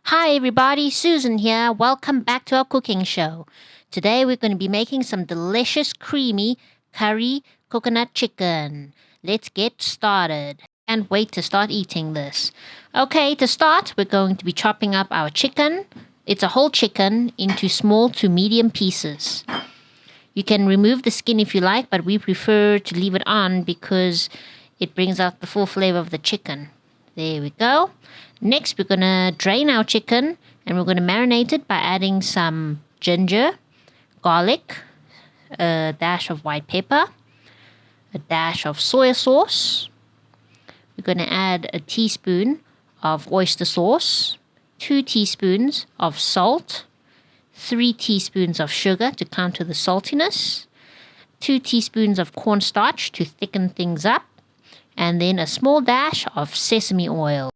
Hi everybody, Susan here. Welcome back to our cooking show. Today we're going to be making some delicious creamy curry coconut chicken. Let's get started. Can't wait to start eating this. Okay, to start we're going to be chopping up our chicken. It's a whole chicken into small to medium pieces. You can remove the skin if you like, but we prefer to leave it on because it brings out the full flavor of the chicken. There we go. Next, we're going to drain our chicken and we're going to marinate it by adding some ginger, garlic, a dash of white pepper, a dash of soy sauce. We're going to add a teaspoon of oyster sauce, 2 teaspoons of salt, 3 teaspoons of sugar to counter the saltiness, 2 teaspoons of cornstarch to thicken things up, and then a small dash of sesame oil.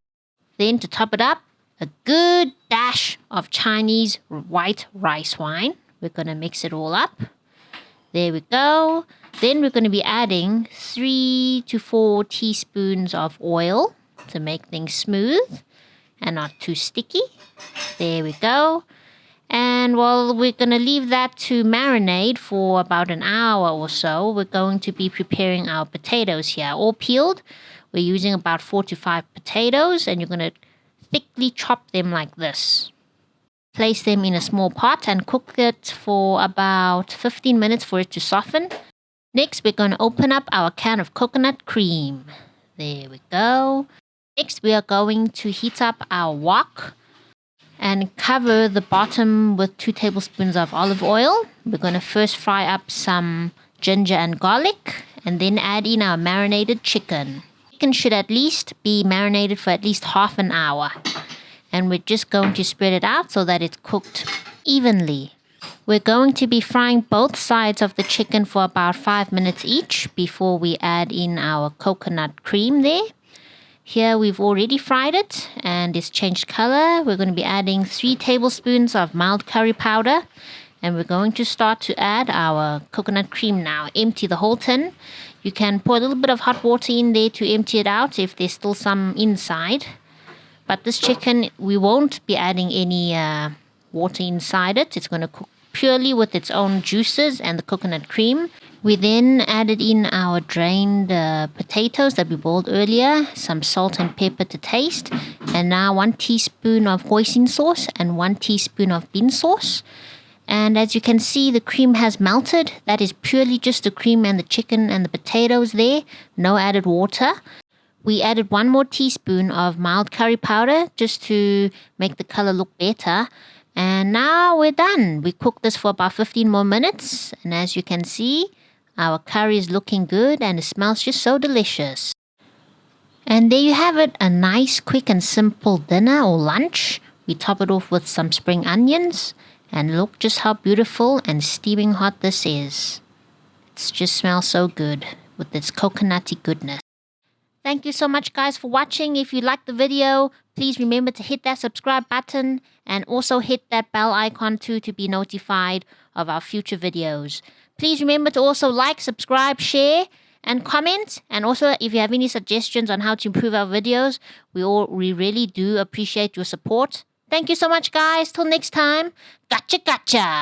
Then to top it up, a good dash of Chinese white rice wine. We're going to mix it all up. There we go. Then we're going to be adding 3 to 4 teaspoons of oil to make things smooth and not too sticky. There we go. And while we're going to leave that to marinate for about an hour or so, we're going to be preparing our potatoes here, all peeled. We're using about 4 to 5 potatoes, and you're going to thickly chop them like this. Place them in a small pot and cook it for about 15 minutes for it to soften. Next, we're going to open up our can of coconut cream. There we go. Next, we are going to heat up our wok and cover the bottom with 2 tablespoons of olive oil. We're going to first fry up some ginger and garlic and then add in our marinated chicken. Chicken should at least be marinated for at least half an hour. And we're just going to spread it out so that it's cooked evenly. We're going to be frying both sides of the chicken for about 5 minutes each before we add in our coconut cream there. Here we've already fried it and it's changed color. We're going to be adding 3 tablespoons of mild curry powder. And we're going to start to add our coconut cream now. Empty the whole tin. You can pour a little bit of hot water in there to empty it out if there's still some inside. But this chicken, we won't be adding any water inside it. It's going to cook purely with its own juices and the coconut cream. We then added in our drained potatoes that we boiled earlier, some salt and pepper to taste, and now 1 teaspoon of hoisin sauce and 1 teaspoon of bean sauce. And as you can see, the cream has melted. That is purely just the cream and the chicken and the potatoes there. No added water. We added 1 more teaspoon of mild curry powder just to make the color look better. And now we're done. We cooked this for about 15 more minutes. And as you can see, our curry is looking good and it smells just so delicious. And there you have it, a nice, quick and simple dinner or lunch. We top it off with some spring onions. And look just how beautiful and steaming hot this is. It just smells so good with its coconutty goodness. Thank you so much guys for watching. If you liked the video, please remember to hit that subscribe button and also hit that bell icon too to be notified of our future videos. Please remember to also like, subscribe, share and comment. And also if you have any suggestions on how to improve our videos, we really do appreciate your support. Thank you so much guys. Till next time. Gotcha, gotcha.